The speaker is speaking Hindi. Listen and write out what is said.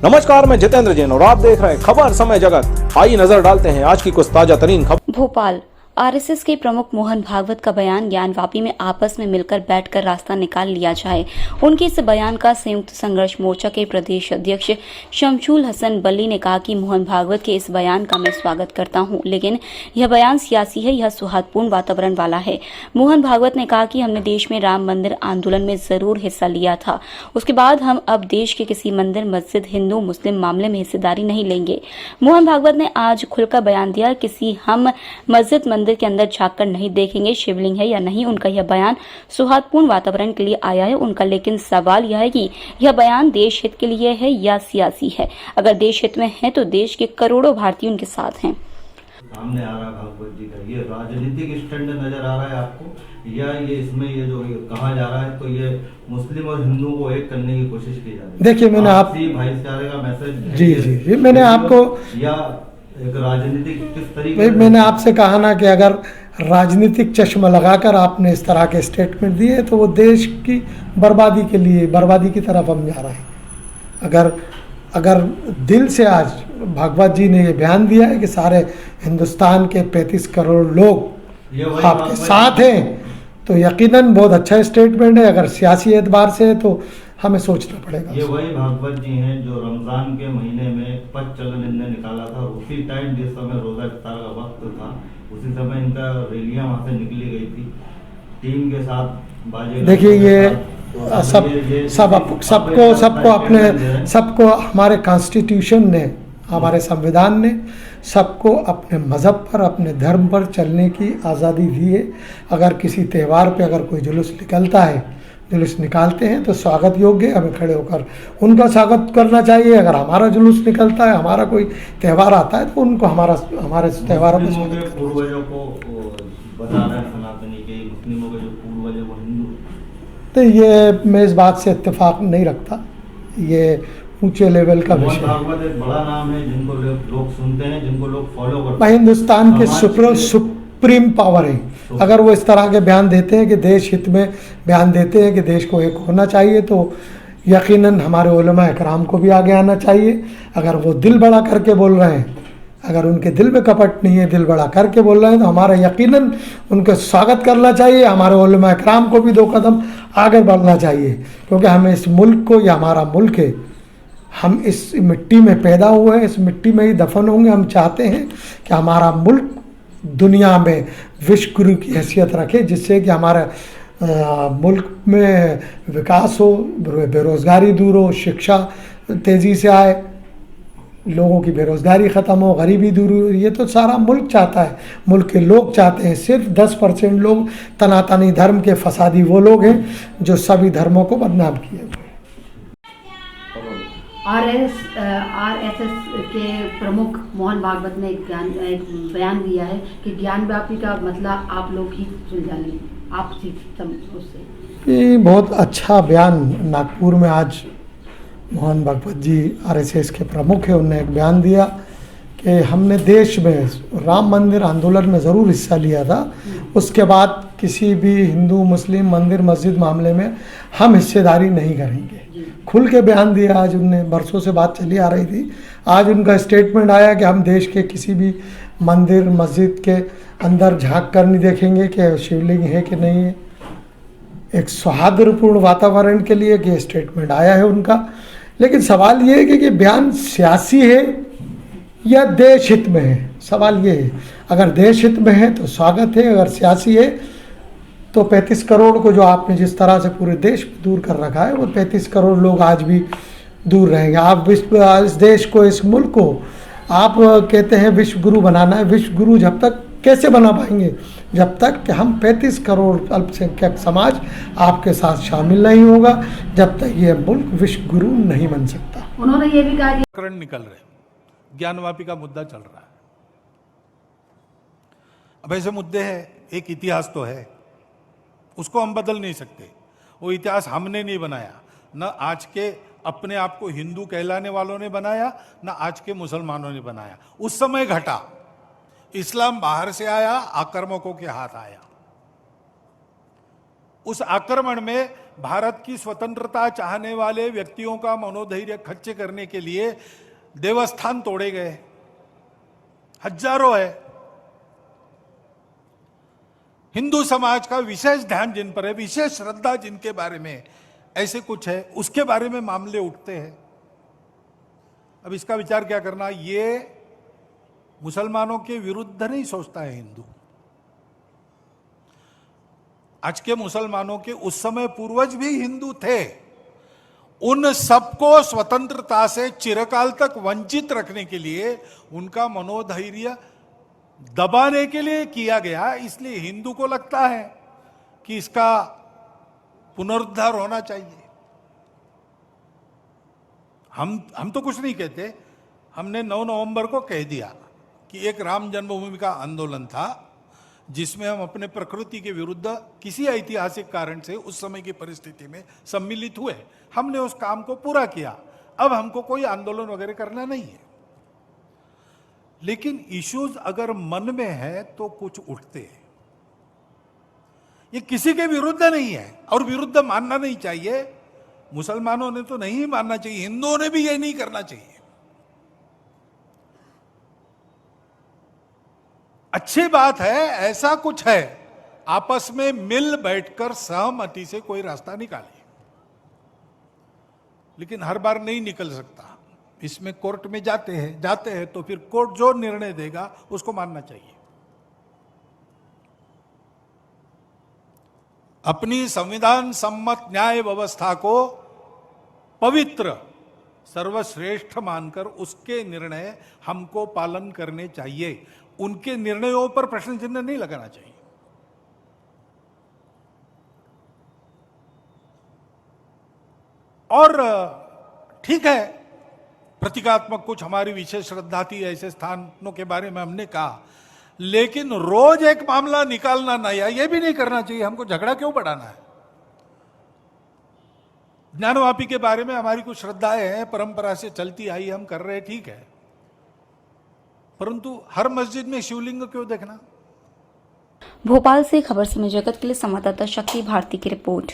नमस्कार, मैं जितेंद्र जैन और आप देख रहे हैं खबर समय जगत। आइए नजर डालते हैं आज की कुछ ताजा तरीन खबर। भोपाल आरएसएस के प्रमुख मोहन भागवत का बयान ज्ञानवापी में आपस में मिलकर बैठकर रास्ता निकाल लिया जाए। उनके इस बयान का संयुक्त संघर्ष मोर्चा के प्रदेश अध्यक्ष शमशुल हसन बल्ली ने कहा कि मोहन भागवत के इस बयान का मैं स्वागत करता हूं, लेकिन यह बयान सियासी है, यह सौहार्दपूर्ण वातावरण वाला है। मोहन भागवत ने कहा कि हमने देश में राम मंदिर आंदोलन में जरूर हिस्सा लिया था, उसके बाद हम अब देश के किसी मंदिर, मस्जिद, हिंदू मुस्लिम मामले में हिस्सेदारी नहीं लेंगे। मोहन भागवत ने आज खुलकर बयान दिया, किसी हम मस्जिद मंदिर के अंदर झांककर नहीं देखेंगे शिवलिंग है या नहीं। उनका यह बयान सौहार्दपूर्ण वातावरण के लिए आया है उनका, लेकिन सवाल यह है कि यह बयान देश हित के लिए है या सियासी है। अगर देश हित में है तो देश के करोड़ों भारतीय उनके साथ हैं। सामने आ रहा भागवत जी का ये राजनीतिक स्टैंड नजर आ रहा है आपको, या ये इसमें ये जो कहा जा रहा है तो ये मुस्लिम और हिंदू को एक करने की कोशिश की जा रही है। देखिए, मैंने भाईचारे का मैसेज जी मैंने आपको या एक राजनीतिक किस तरीके मैंने आपसे कहा ना कि अगर राजनीतिक चश्मा लगाकर आपने इस तरह के स्टेटमेंट दिए तो वो देश की बर्बादी की तरफ हम जा रहे हैं। अगर दिल से आज भागवत जी ने ये बयान दिया है कि सारे हिंदुस्तान के 35 करोड़ लोग आपके साथ हैं, तो यकीनन बहुत अच्छा स्टेटमेंट है। अगर सियासी एतबार से है तो हमें सोचना पड़ेगा। ये वही भागवत जी हैं जो रमजान के महीने में पद चलन इनने निकाला था, उसी टाइम जिस समय रोजा इफ्तार का वक्त था उसी समय इनका रैलियां वहां से निकली गई थी टीम के साथ बाजे। देखिए, ये सबको हमारे कॉन्स्टिट्यूशन ने, हमारे संविधान ने सबको अपने मज़हब पर, अपने धर्म पर चलने की आज़ादी दी है। अगर किसी त्यौहार पे अगर कोई जुलूस निकलता है, जुलूस निकालते हैं तो स्वागत योग्य, हमें खड़े होकर उनका स्वागत करना चाहिए। अगर हमारा जुलूस निकलता है, हमारा कोई त्यौहार आता है तो उनको हमारे त्यौहारों में पूर्वजों को बताना है, सनातनी के मुस्लिमों के जो पूर्वज वो हिंदू। तो ये मैं इस बात से इत्तेफाक नहीं रखता, ये ऊंचे लेवल का विषय है। भागवत एक बड़ा नाम है जिनको लोग सुनते हैं, जिनको लोग फॉलो करते हैं। हिंदुस्तान के सुप्रीम पावर है। अगर वो इस तरह के बयान देते हैं कि देश हित में बयान देते हैं कि देश को एक होना चाहिए, तो यकीनन हमारे उलमा इकराम को भी आगे आना चाहिए। अगर वो दिल बड़ा करके बोल रहे हैं, अगर उनके दिल में कपट नहीं है, दिल बड़ा करके बोल रहे हैं, तो हमारा यकीनन उनका स्वागत करना चाहिए। हमारे उलमा इकराम को भी 2 कदम आगे बढ़ना चाहिए, क्योंकि हमें इस मुल्क को, या हमारा मुल्क है, हम इस मिट्टी में पैदा हुए हैं, इस मिट्टी में ही दफन होंगे। हम चाहते हैं कि हमारा मुल्क दुनिया में विश्व गुरु की हैसियत रखे, जिससे कि हमारे मुल्क में विकास हो, बेरोज़गारी दूर हो, शिक्षा तेज़ी से आए, लोगों की बेरोज़गारी ख़त्म हो, गरीबी दूर हो। ये तो सारा मुल्क चाहता है, मुल्क के लोग चाहते हैं। सिर्फ 10% लोग तनातनी धर्म के फसादी वो लोग हैं जो सभी धर्मों को बदनाम किए हुए। आरएसएस के प्रमुख मोहन भागवत ने एक बयान दिया है कि ज्ञानव्यापी का मतलब आप लोग ही सुलझा लें, आप उससे। ये बहुत अच्छा बयान नागपुर में आज मोहन भागवत जी आरएसएस के प्रमुख है, उन्होंने एक बयान दिया कि हमने देश में राम मंदिर आंदोलन में ज़रूर हिस्सा लिया था, उसके बाद किसी भी हिंदू मुस्लिम मंदिर मस्जिद मामले में हम हिस्सेदारी नहीं करेंगे। खुल के बयान दिया आज उनने, बरसों से बात चली आ रही थी। आज उनका स्टेटमेंट आया कि हम देश के किसी भी मंदिर मस्जिद के अंदर झांक कर नहीं देखेंगे कि शिवलिंग है कि नहीं है। एक सौहार्दपूर्ण वातावरण के लिए ये स्टेटमेंट आया है उनका। लेकिन सवाल ये है कि बयान सियासी है या देश हित में है। सवाल ये है, अगर देश हित में है तो स्वागत है, अगर सियासी है तो 35 करोड़ को जो आपने जिस तरह से पूरे देश में दूर कर रखा है, वो 35 करोड़ लोग आज भी दूर रहेंगे। आप इस देश को, इस मुल्क को आप कहते हैं विश्व गुरु बनाना है। विश्व गुरु जब तक कैसे बना पाएंगे? जब तक कि हम 35 करोड़ अल्पसंख्यक समाज आपके साथ शामिल नहीं होगा, जब तक ये मुल्क विश्व गुरु नहीं बन सकता। उन्होंने ये भी कहा कि प्रकरण निकल रहे, ज्ञानवापी का मुद्दा चल रहा है। अब ऐसे मुद्दे हैं, एक इतिहास तो है, उसको हम बदल नहीं सकते। वो इतिहास हमने नहीं बनाया, न आज के अपने आप को हिंदू कहलाने वालों ने बनाया, न आज के मुसलमानों ने बनाया। उस समय घटा, इस्लाम बाहर से आया, आक्रामकों के हाथ आया। उस आक्रमण में भारत की स्वतंत्रता चाहने वाले व्यक्तियों का मनोधैर्य खच्चे करने के लिए देवस्थान तोड़े गए, हजारों है। हिंदू समाज का विशेष ध्यान जिन पर है, विशेष श्रद्धा जिनके बारे में ऐसे कुछ है, उसके बारे में मामले उठते हैं। अब इसका विचार क्या करना, ये मुसलमानों के विरुद्ध नहीं सोचता है हिंदू। आज के मुसलमानों के उस समय पूर्वज भी हिंदू थे। उन सबको स्वतंत्रता से चिरकाल तक वंचित रखने के लिए, उनका मनोधैर्य दबाने के लिए किया गया। इसलिए हिंदू को लगता है कि इसका पुनरुद्धार होना चाहिए। हम तो कुछ नहीं कहते, हमने 9 नवंबर को कह दिया कि एक राम जन्मभूमि का आंदोलन था जिसमें हम अपने प्रकृति के विरुद्ध किसी ऐतिहासिक कारण से उस समय की परिस्थिति में सम्मिलित हुए। हमने उस काम को पूरा किया। अब हमको कोई आंदोलन वगैरह करना नहीं है। लेकिन इश्यूज अगर मन में है तो कुछ उठते हैं। ये किसी के विरुद्ध नहीं है और विरुद्ध मानना नहीं चाहिए। मुसलमानों ने तो नहीं मानना चाहिए, हिंदुओं ने भी ये नहीं करना चाहिए। अच्छी बात है, ऐसा कुछ है, आपस में मिल बैठकर सहमति से कोई रास्ता निकालिए। लेकिन हर बार नहीं निकल सकता। इसमें कोर्ट में जाते हैं तो फिर कोर्ट जो निर्णय देगा उसको मानना चाहिए। अपनी संविधान सम्मत न्याय व्यवस्था को पवित्र सर्वश्रेष्ठ मानकर उसके निर्णय हमको पालन करने चाहिए। उनके निर्णयों पर प्रश्न चिन्ह नहीं लगाना चाहिए। और ठीक है, प्रतीकात्मक कुछ हमारी विशेष श्रद्धा थी, ऐसे स्थानों के बारे में हमने कहा, लेकिन रोज एक मामला निकालना नया, यह भी नहीं करना चाहिए। हमको झगड़ा क्यों बढ़ाना है? ज्ञानवापी के बारे में हमारी कुछ श्रद्धाएं हैं, परंपरा से चलती आई, हम कर रहे, ठीक है, परंतु हर मस्जिद में शिवलिंग क्यों देखना? भोपाल से खबर समय जगत के लिए संवाददाता शक्ति भारती की रिपोर्ट।